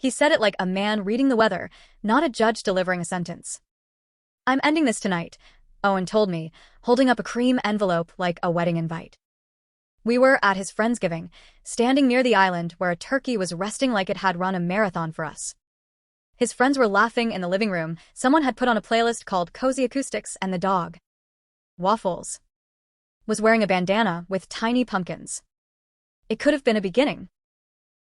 He said it like a man reading the weather, not a judge delivering a sentence. "I'm ending this tonight," Owen told me, holding up a cream envelope like a wedding invite. We were at his friendsgiving, standing near the island where a turkey was resting like it had run a marathon for us. His friends were laughing in the living room. Someone had put on a playlist called Cozy Acoustics, and the dog, Waffles, was wearing a bandana with tiny pumpkins. It could have been a beginning.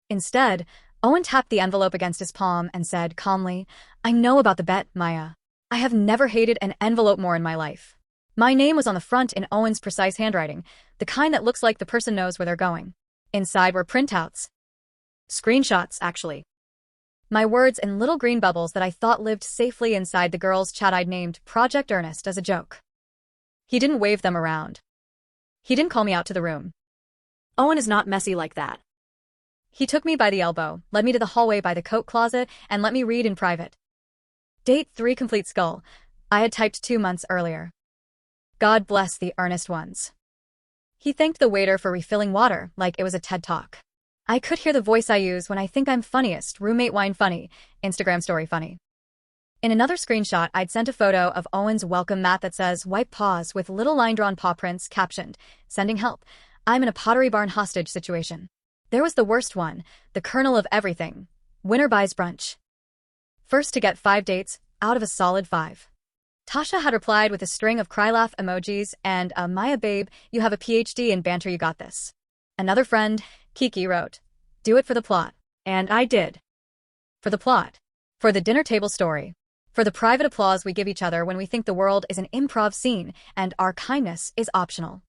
Instead, Owen tapped the envelope against his palm and said calmly, "I know about the bet, Maya. I have never hated an envelope more in my life." My name was on the front in Owen's precise handwriting, the kind that looks like the person knows where they're going. Inside were printouts. Screenshots, actually. My words in little green bubbles that I thought lived safely inside the girl's chat I'd named Project Ernest as a joke. He didn't wave them around. He didn't call me out to the room. Owen is not messy like that. He took me by the elbow, led me to the hallway by the coat closet, and let me read in private. Date 3 complete skull. I had typed 2 months earlier. God bless the earnest ones. He thanked the waiter for refilling water like it was a TED Talk. I could hear the voice I use when I think I'm funniest, roommate wine funny, Instagram story funny. In another screenshot, I'd sent a photo of Owen's welcome mat that says, "Wipe paws," with little line-drawn paw prints captioned, "Sending help. I'm in a Pottery Barn hostage situation." There was the worst one, the kernel of everything. Winner buys brunch. First to get 5 dates, out of a solid 5. Tasha had replied with a string of cry-laugh emojis and a "Maya babe, you have a PhD in banter, you got this." Another friend, Kiki, wrote, "Do it for the plot." And I did. For the plot. For the dinner table story. For the private applause we give each other when we think the world is an improv scene and our kindness is optional.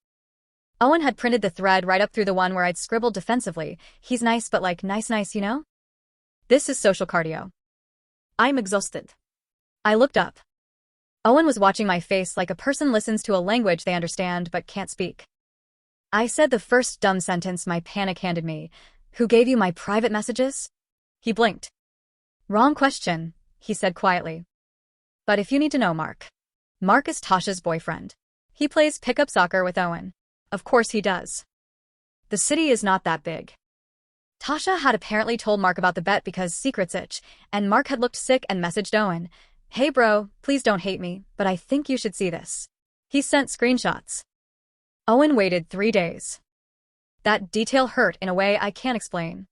Owen had printed the thread right up through the one where I'd scribbled defensively, "He's nice but like nice, you know?" This is social cardio. I'm exhausted. I looked up. Owen was watching my face like a person listens to a language they understand but can't speak. I said the first dumb sentence my panic handed me. "Who gave you my private messages?" He blinked. "Wrong question," he said quietly. "But if you need to know, Mark is Tasha's boyfriend. He plays pickup soccer with Owen. Of course he does. The city is not that big." Tasha had apparently told Mark about the bet because secrets itch, and Mark had looked sick and messaged Owen, "Hey bro, please don't hate me, but I think you should see this." He sent screenshots. Owen waited 3 days. That detail hurt in a way I can't explain.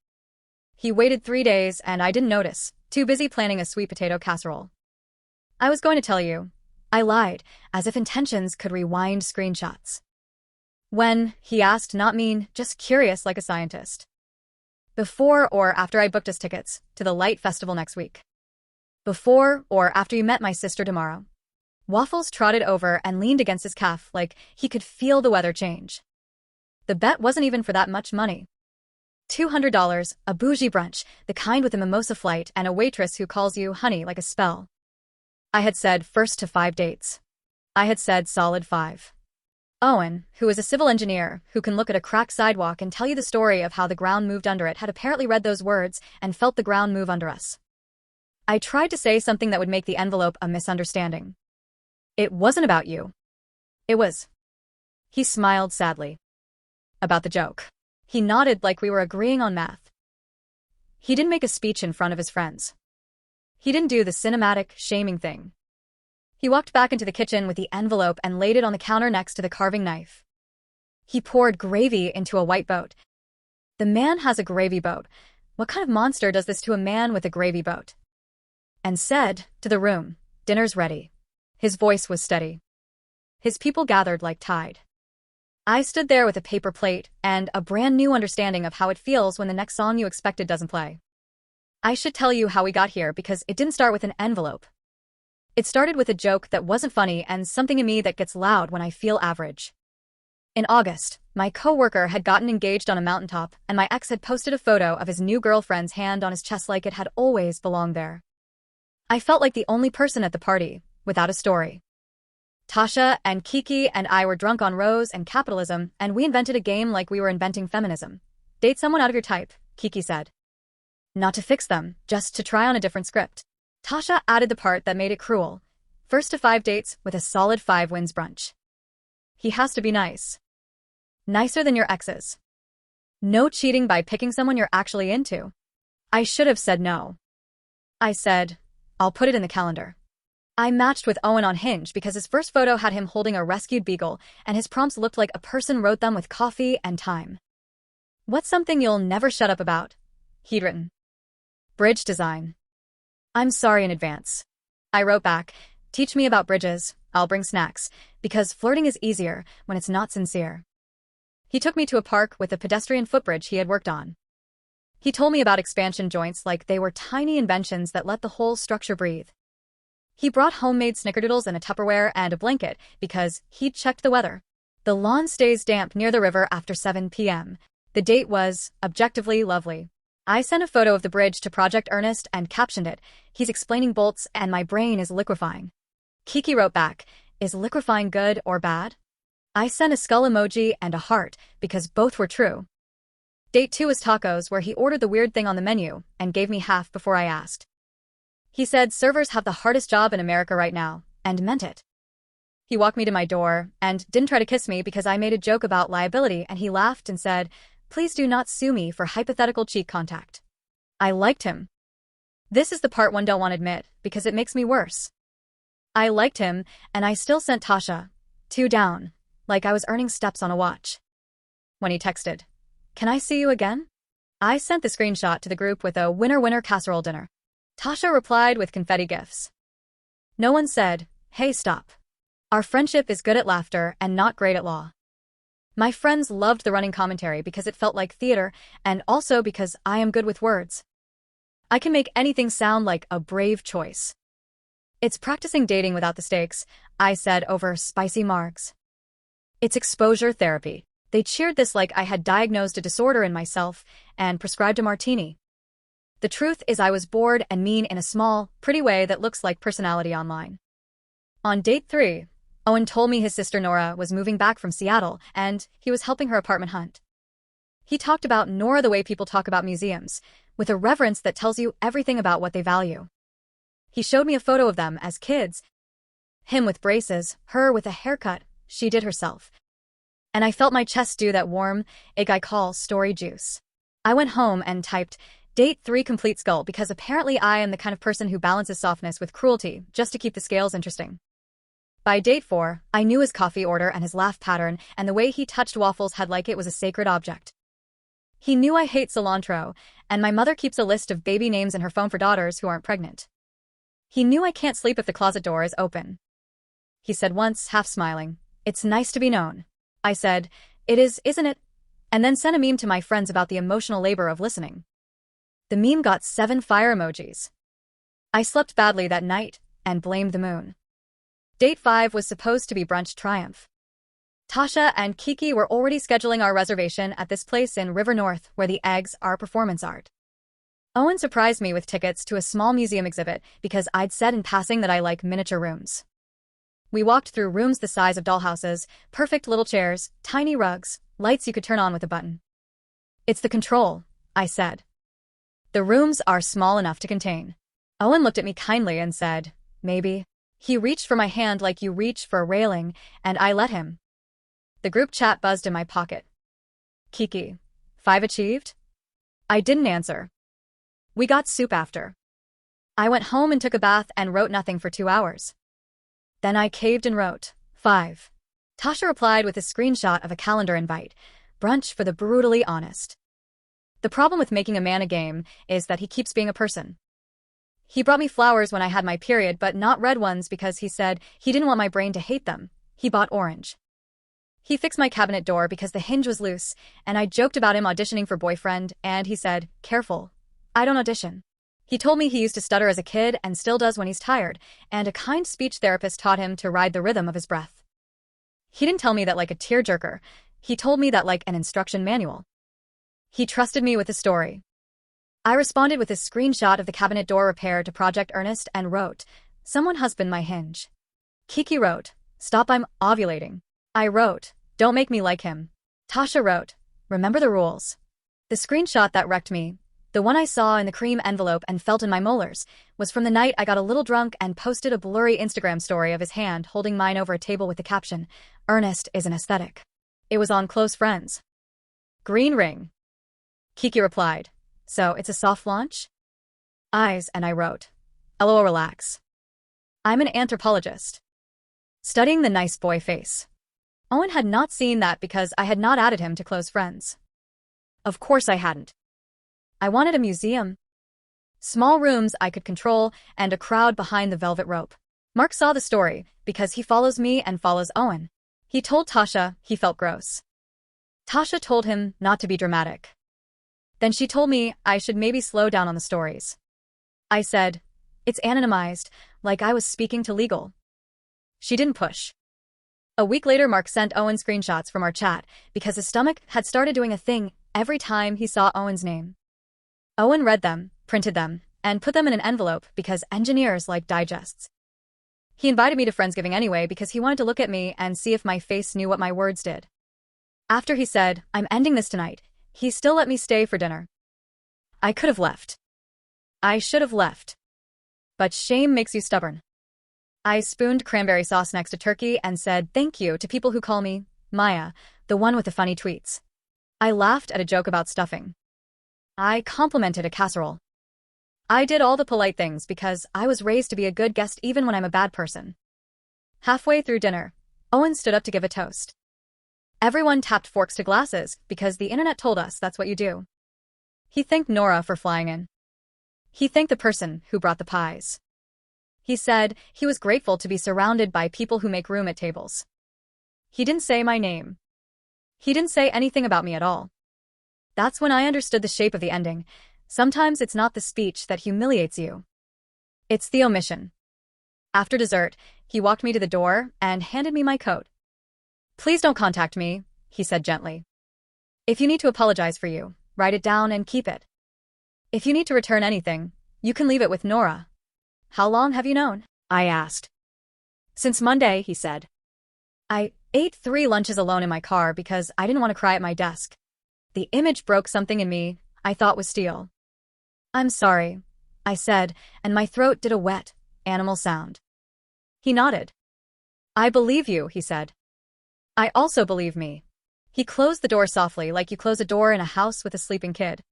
He waited 3 days and I didn't notice, too busy planning a sweet potato casserole. "I was going to tell you." I lied, as if intentions could rewind screenshots. "When?" he asked, not mean, just curious like a scientist. "Before or after I booked us tickets to the Light Festival next week." "Before or after you met my sister tomorrow." Waffles trotted over and leaned against his calf like he could feel the weather change. The bet wasn't even for that much money. $200, a bougie brunch, the kind with a mimosa flight and a waitress who calls you honey like a spell. I had said first to 5 dates. I had said solid 5. Owen, who is a civil engineer who can look at a cracked sidewalk and tell you the story of how the ground moved under it, had apparently read those words and felt the ground move under us. I tried to say something that would make the envelope a misunderstanding. "It wasn't about you. It was." He smiled sadly. "About the joke." He nodded like we were agreeing on math. He didn't make a speech in front of his friends. He didn't do the cinematic, shaming thing. He walked back into the kitchen with the envelope and laid it on the counter next to the carving knife. He poured gravy into a white boat. The man has a gravy boat. What kind of monster does this to a man with a gravy boat? And said, to the room, "Dinner's ready." His voice was steady. His people gathered like tide. I stood there with a paper plate and a brand new understanding of how it feels when the next song you expected doesn't play. I should tell you how we got here because it didn't start with an envelope. It started with a joke that wasn't funny and something in me that gets loud when I feel average. In August, my coworker had gotten engaged on a mountaintop and my ex had posted a photo of his new girlfriend's hand on his chest like it had always belonged there. I felt like the only person at the party, without a story. Tasha and Kiki and I were drunk on rose and capitalism, and we invented a game like we were inventing feminism. "Date someone out of your type," Kiki said. "Not to fix them, just to try on a different script." Tasha added the part that made it cruel. "First to 5 dates with a solid 5 wins brunch. He has to be nice. Nicer than your exes. No cheating by picking someone you're actually into." I should have said no. I said, I'll put it in the calendar. I matched with Owen on Hinge because his first photo had him holding a rescued beagle, and his prompts looked like a person wrote them with coffee and time. What's something you'll never shut up about? He'd written. Bridge design. I'm sorry in advance. I wrote back, teach me about bridges, I'll bring snacks, because flirting is easier when it's not sincere. He took me to a park with a pedestrian footbridge he had worked on. He told me about expansion joints like they were tiny inventions that let the whole structure breathe. He brought homemade snickerdoodles and a Tupperware and a blanket because he'd checked the weather. The lawn stays damp near the river after 7 p.m. The date was objectively lovely. I sent a photo of the bridge to Project Ernest and captioned it, he's explaining bolts and my brain is liquefying. Kiki wrote back, is liquefying good or bad? I sent a skull emoji and a heart because both were true. Date 2 was tacos, where he ordered the weird thing on the menu and gave me half before I asked. He said servers have the hardest job in America right now, and meant it. He walked me to my door and didn't try to kiss me because I made a joke about liability, and he laughed and said, please do not sue me for hypothetical cheek contact. I liked him. This is the part one don't want to admit because it makes me worse. I liked him, and I still sent Tasha 2 down, like I was earning steps on a watch. When he texted, can I see you again? I sent the screenshot to the group with a winner-winner casserole dinner. Tasha replied with confetti gifs. No one said, hey, stop. Our friendship is good at laughter and not great at law. My friends loved the running commentary because it felt like theater, and also because I am good with words. I can make anything sound like a brave choice. It's practicing dating without the stakes, I said over spicy margs. It's exposure therapy. They cheered this like I had diagnosed a disorder in myself and prescribed a martini. The truth is I was bored and mean in a small, pretty way that looks like personality online. On date 3, Owen told me his sister Nora was moving back from Seattle and he was helping her apartment hunt. He talked about Nora the way people talk about museums, with a reverence that tells you everything about what they value. He showed me a photo of them as kids. Him with braces, her with a haircut she did herself. And I felt my chest do that warm, egg I call story juice. I went home and typed, date 3 complete skull because apparently I am the kind of person who balances softness with cruelty just to keep the scales interesting. By date 4, I knew his coffee order and his laugh pattern and the way he touched waffles had like it was a sacred object. He knew I hate cilantro, and my mother keeps a list of baby names in her phone for daughters who aren't pregnant. He knew I can't sleep if the closet door is open. He said once, half smiling, it's nice to be known. I said, it is, isn't it? And then sent a meme to my friends about the emotional labor of listening. The meme got 7 fire emojis. I slept badly that night and blamed the moon. Date 5 was supposed to be brunch triumph. Tasha and Kiki were already scheduling our reservation at this place in River North where the eggs are performance art. Owen surprised me with tickets to a small museum exhibit because I'd said in passing that I like miniature rooms. We walked through rooms the size of dollhouses, perfect little chairs, tiny rugs, lights you could turn on with a button. It's the control, I said. The rooms are small enough to contain. Owen looked at me kindly and said, maybe. He reached for my hand like you reach for a railing, and I let him. The group chat buzzed in my pocket. Kiki, 5 achieved? I didn't answer. We got soup after. I went home and took a bath and wrote nothing for 2 hours. Then I caved and wrote, 5. Tasha replied with a screenshot of a calendar invite, brunch for the brutally honest. The problem with making a man a game is that he keeps being a person. He brought me flowers when I had my period, but not red ones because he said he didn't want my brain to hate them. He bought orange. He fixed my cabinet door because the hinge was loose, and I joked about him auditioning for boyfriend, and he said, careful. I don't audition. He told me he used to stutter as a kid and still does when he's tired, and a kind speech therapist taught him to ride the rhythm of his breath. He didn't tell me that like a tearjerker. He told me that like an instruction manual. He trusted me with a story. I responded with a screenshot of the cabinet door repair to Project Ernest and wrote, someone husband my hinge. Kiki wrote, stop, I'm ovulating. I wrote, don't make me like him. Tasha wrote, remember the rules. The screenshot that wrecked me, the one I saw in the cream envelope and felt in my molars, was from the night I got a little drunk and posted a blurry Instagram story of his hand holding mine over a table with the caption, Ernest is an aesthetic. It was on Close Friends. Green ring. Kiki replied, so it's a soft launch? Eyes, and I wrote, LOL, relax. I'm an anthropologist. Studying the nice boy face. Owen had not seen that because I had not added him to close friends. Of course I hadn't. I wanted a museum. Small rooms I could control and a crowd behind the velvet rope. Mark saw the story because he follows me and follows Owen. He told Tasha he felt gross. Tasha told him not to be dramatic. Then she told me I should maybe slow down on the stories. I said, it's anonymized, like I was speaking to legal. She didn't push. A week later, Mark sent Owen screenshots from our chat because his stomach had started doing a thing every time he saw Owen's name. Owen read them, printed them, and put them in an envelope because engineers like digests. He invited me to Friendsgiving anyway because he wanted to look at me and see if my face knew what my words did. After he said, I'm ending this tonight, he still let me stay for dinner. I could have left. I should have left. But shame makes you stubborn. I spooned cranberry sauce next to turkey and said thank you to people who call me Maya, the one with the funny tweets. I laughed at a joke about stuffing. I complimented a casserole. I did all the polite things because I was raised to be a good guest even when I'm a bad person. Halfway through dinner, Owen stood up to give a toast. Everyone tapped forks to glasses because the internet told us that's what you do. He thanked Nora for flying in. He thanked the person who brought the pies. He said he was grateful to be surrounded by people who make room at tables. He didn't say my name. He didn't say anything about me at all. That's when I understood the shape of the ending. Sometimes it's not the speech that humiliates you. It's the omission. After dessert, he walked me to the door and handed me my coat. Please don't contact me, he said gently. If you need to apologize for you, write it down and keep it. If you need to return anything, you can leave it with Nora. How long have you known? I asked. Since Monday, he said. I ate 3 lunches alone in my car because I didn't want to cry at my desk. The image broke something in me I thought was steel. I'm sorry, I said, and my throat did a wet, animal sound. He nodded. I believe you, he said. I also believe me. He closed the door softly like you close a door in a house with a sleeping kid.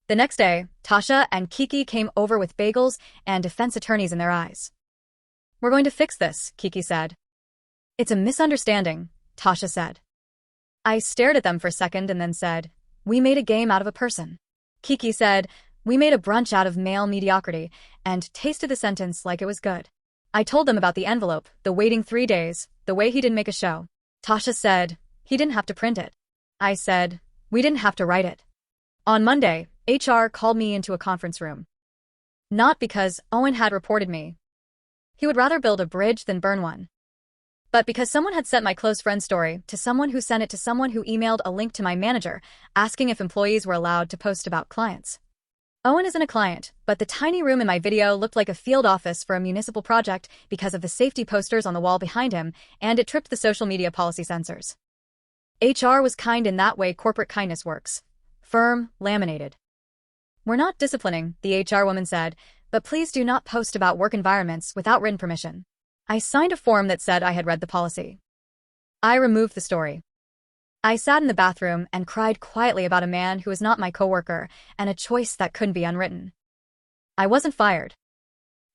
The next day, Tasha and Kiki came over with bagels and defense attorneys in their eyes. We're going to fix this, Kiki said. It's a misunderstanding, Tasha said. I stared at them for a second and then said, we made a game out of a person. Kiki said, we made a brunch out of male mediocrity, and tasted the sentence like it was good. I told them about the envelope, the waiting 3 days, the way he didn't make a show. Tasha said, he didn't have to print it. I said, we didn't have to write it. On Monday, HR called me into a conference room. Not because Owen had reported me. He would rather build a bridge than burn one. But because someone had sent my close friend's story to someone who sent it to someone who emailed a link to my manager, asking if employees were allowed to post about clients. Owen isn't a client, but the tiny room in my video looked like a field office for a municipal project because of the safety posters on the wall behind him, and it tripped the social media policy censors. HR was kind in that way corporate kindness works. Firm, laminated. We're not disciplining, the HR woman said, but please do not post about work environments without written permission. I signed a form that said I had read the policy. I removed the story. I sat in the bathroom and cried quietly about a man who was not my coworker and a choice that couldn't be unwritten. I wasn't fired.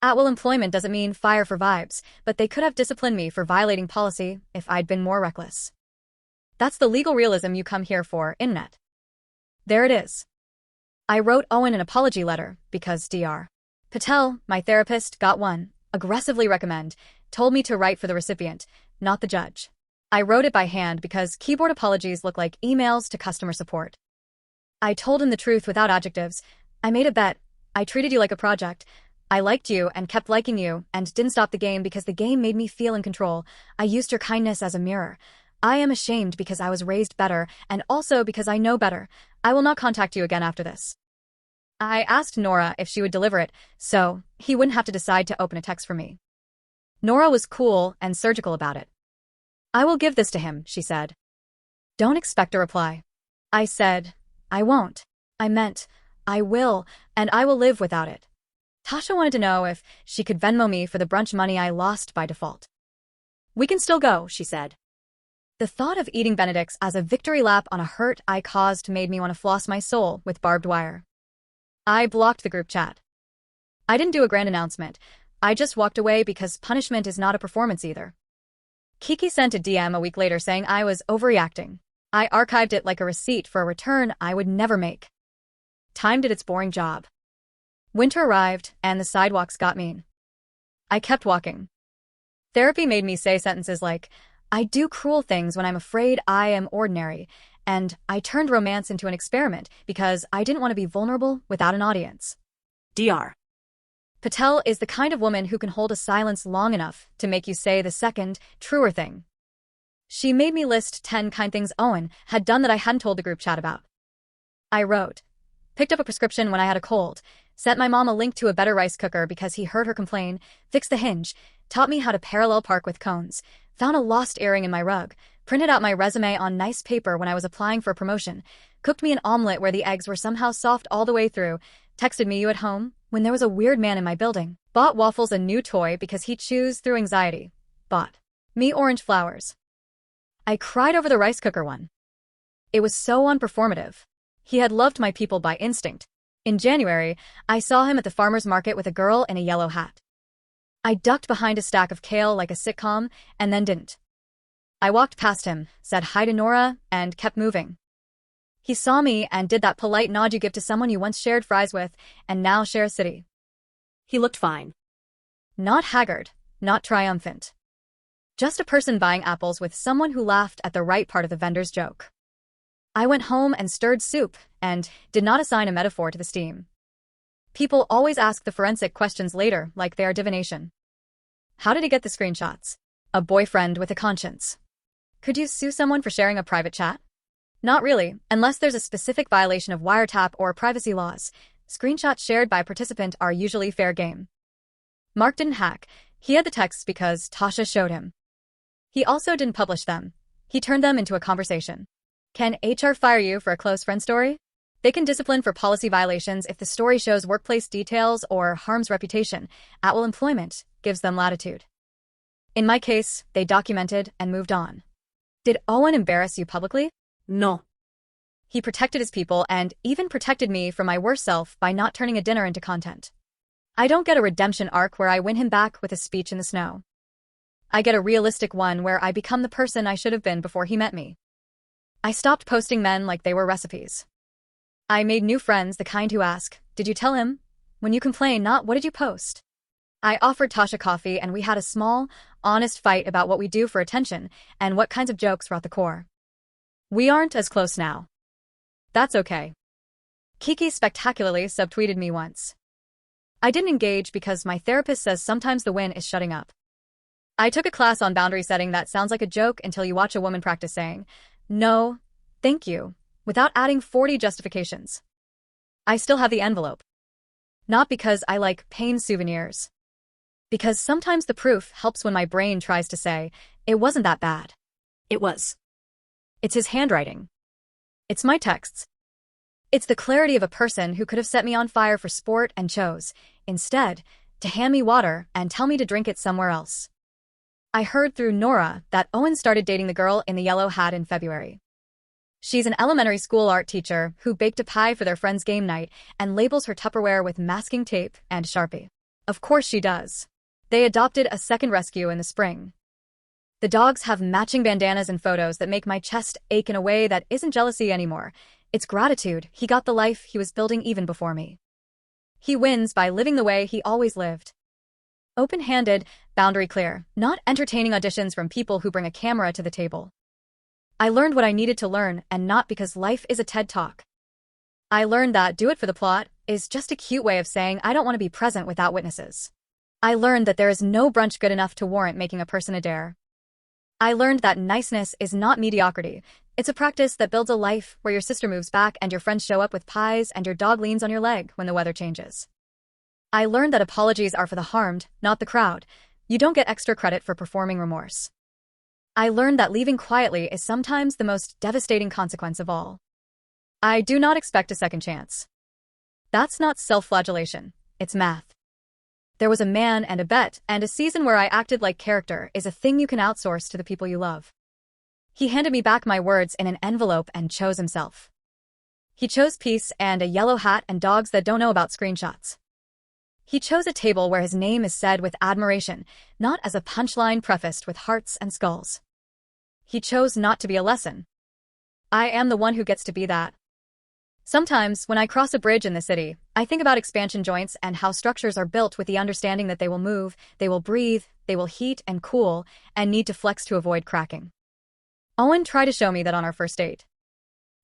At-will employment doesn't mean fire for vibes, but they could have disciplined me for violating policy if I'd been more reckless. That's the legal realism you come here for, internet. There it is. I wrote Owen an apology letter because Dr. Patel, my therapist, got one, aggressively recommend, told me to write for the recipient, not the judge. I wrote it by hand because keyboard apologies look like emails to customer support. I told him the truth without adjectives. I made a bet. I treated you like a project. I liked you and kept liking you and didn't stop the game because the game made me feel in control. I used your kindness as a mirror. I am ashamed because I was raised better and also because I know better. I will not contact you again after this. I asked Nora if she would deliver it, so he wouldn't have to decide to open a text for me. Nora was cool and surgical about it. I will give this to him, she said. Don't expect a reply. I said, I won't. I meant, I will, and I will live without it. Tasha wanted to know if she could Venmo me for the brunch money I lost by default. We can still go, she said. The thought of eating Benedict's as a victory lap on a hurt I caused made me want to floss my soul with barbed wire. I blocked the group chat. I didn't do a grand announcement. I just walked away because punishment is not a performance either. Kiki sent a DM a week later saying I was overreacting. I archived it like a receipt for a return I would never make. Time did its boring job. Winter arrived, and the sidewalks got mean. I kept walking. Therapy made me say sentences like, I do cruel things when I'm afraid I am ordinary, and I turned romance into an experiment because I didn't want to be vulnerable without an audience. Dr. Patel is the kind of woman who can hold a silence long enough to make you say the second, truer thing. She made me list 10 kind things Owen had done that I hadn't told the group chat about. I wrote, picked up a prescription when I had a cold, sent my mom a link to a better rice cooker because he heard her complain, fixed the hinge, taught me how to parallel park with cones, found a lost earring in my rug, printed out my resume on nice paper when I was applying for a promotion, cooked me an omelet where the eggs were somehow soft all the way through, texted me you at home when there was a weird man in my building, bought Waffles a new toy because he chews through anxiety, bought me orange flowers. I cried over the rice cooker one. It was so unperformative. He had loved my people by instinct. In January, I saw him at the farmer's market with a girl in a yellow hat. I ducked behind a stack of kale like a sitcom, and then didn't. I walked past him, said hi to Nora, and kept moving. He saw me and did that polite nod you give to someone you once shared fries with and now share a city. He looked fine. Not haggard, not triumphant. Just a person buying apples with someone who laughed at the right part of the vendor's joke. I went home and stirred soup and did not assign a metaphor to the steam. People always ask the forensic questions later like they are divination. How did he get the screenshots? A boyfriend with a conscience. Could you sue someone for sharing a private chat? Not really, unless there's a specific violation of wiretap or privacy laws. Screenshots shared by a participant are usually fair game. Mark didn't hack. He had the texts because Tasha showed him. He also didn't publish them. He turned them into a conversation. Can HR fire you for a close friend story? They can discipline for policy violations if the story shows workplace details or harms reputation. At-will employment gives them latitude. In my case, they documented and moved on. Did Owen embarrass you publicly? No. He protected his people and even protected me from my worst self by not turning a dinner into content. I don't get a redemption arc where I win him back with a speech in the snow. I get a realistic one where I become the person I should have been before he met me. I stopped posting men like they were recipes. I made new friends, the kind who ask, did you tell him? When you complain, not what did you post? I offered Tasha coffee and we had a small, honest fight about what we do for attention and what kinds of jokes were at the core. We aren't as close now. That's okay. Kiki spectacularly subtweeted me once. I didn't engage because my therapist says sometimes the win is shutting up. I took a class on boundary setting that sounds like a joke until you watch a woman practice saying, no, thank you, without adding 40 justifications. I still have the envelope. Not because I like pain souvenirs. Because sometimes the proof helps when my brain tries to say, it wasn't that bad. It was. It's his handwriting. It's my texts. It's the clarity of a person who could have set me on fire for sport and chose, instead, to hand me water and tell me to drink it somewhere else. I heard through Nora that Owen started dating the girl in the yellow hat in February. She's an elementary school art teacher who baked a pie for their friend's game night and labels her Tupperware with masking tape and Sharpie. Of course she does. They adopted a second rescue in the spring. The dogs have matching bandanas and photos that make my chest ache in a way that isn't jealousy anymore. It's gratitude. He got the life he was building even before me. He wins by living the way he always lived. Open-handed, boundary clear, not entertaining auditions from people who bring a camera to the table. I learned what I needed to learn, and not because life is a TED Talk. I learned that do it for the plot is just a cute way of saying I don't want to be present without witnesses. I learned that there is no brunch good enough to warrant making a person a dare. I learned that niceness is not mediocrity. It's a practice that builds a life where your sister moves back and your friends show up with pies and your dog leans on your leg when the weather changes. I learned that apologies are for the harmed, not the crowd. You don't get extra credit for performing remorse. I learned that leaving quietly is sometimes the most devastating consequence of all. I do not expect a second chance. That's not self-flagellation, it's math. There was a man and a bet, and a season where I acted like character is a thing you can outsource to the people you love. He handed me back my words in an envelope and chose himself. He chose peace and a yellow hat and dogs that don't know about screenshots. He chose a table where his name is said with admiration, not as a punchline prefaced with hearts and skulls. He chose not to be a lesson. I am the one who gets to be that. Sometimes, when I cross a bridge in the city, I think about expansion joints and how structures are built with the understanding that they will move, they will breathe, they will heat and cool, and need to flex to avoid cracking. Owen tried to show me that on our first date.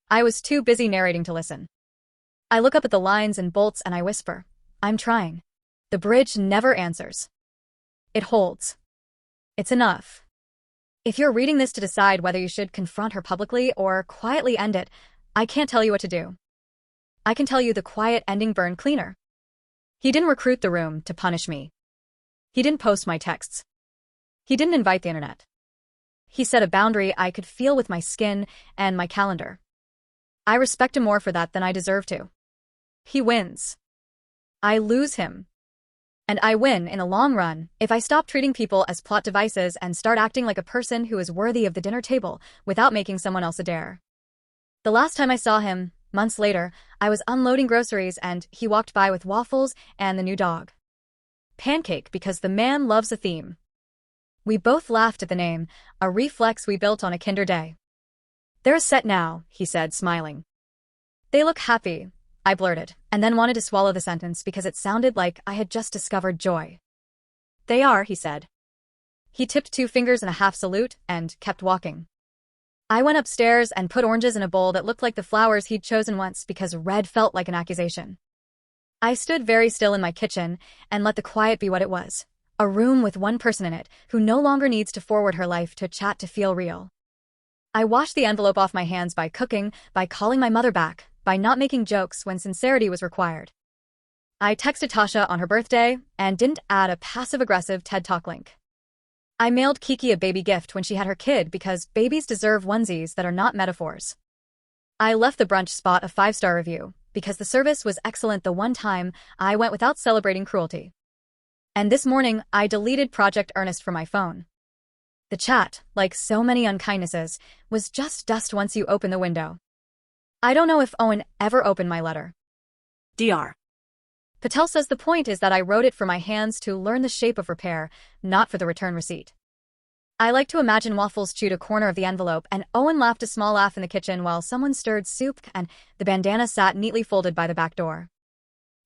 I was too busy narrating to listen. I look up at the lines and bolts and I whisper, "I'm trying." The bridge never answers. It holds. It's enough. If you're reading this to decide whether you should confront her publicly or quietly end it, I can't tell you what to do. I can tell you the quiet ending burned cleaner. He didn't recruit the room to punish me. He didn't post my texts. He didn't invite the internet. He set a boundary I could feel with my skin and my calendar. I respect him more for that than I deserve to. He wins. I lose him. And I win in the long run if I stop treating people as plot devices and start acting like a person who is worthy of the dinner table without making someone else a dare. The last time I saw him, months later, I was unloading groceries and he walked by with waffles and the new dog. Pancake, because the man loves a theme. We both laughed at the name, a reflex we built on a Kinder day. "They're a set now," he said, smiling. "They look happy," I blurted, and then wanted to swallow the sentence because it sounded like I had just discovered joy. "They are," he said. He tipped 2 fingers in a half salute and kept walking. I went upstairs and put oranges in a bowl that looked like the flowers he'd chosen once because red felt like an accusation. I stood very still in my kitchen and let the quiet be what it was. A room with one person in it who no longer needs to forward her life to chat to feel real. I washed the envelope off my hands by cooking, by calling my mother back, by not making jokes when sincerity was required. I texted Tasha on her birthday and didn't add a passive-aggressive TED Talk link. I mailed Kiki a baby gift when she had her kid because babies deserve onesies that are not metaphors. I left the brunch spot a 5-star review because the service was excellent the one time I went without celebrating cruelty. And this morning, I deleted Project Earnest from my phone. The chat, like so many unkindnesses, was just dust once you open the window. I don't know if Owen ever opened my letter. Dr. Patel says the point is that I wrote it for my hands to learn the shape of repair, not for the return receipt. I like to imagine Waffles chewed a corner of the envelope and Owen laughed a small laugh in the kitchen while someone stirred soup and the bandana sat neatly folded by the back door.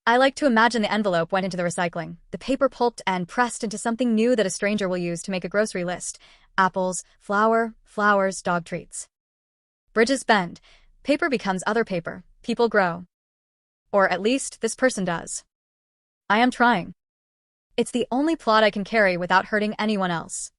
I like to imagine the envelope went into the recycling, the paper pulped and pressed into something new that a stranger will use to make a grocery list. Apples, flour, flowers, dog treats. Bridges bend. Paper becomes other paper. People grow. Or at least this person does. I am trying. It's the only plot I can carry without hurting anyone else.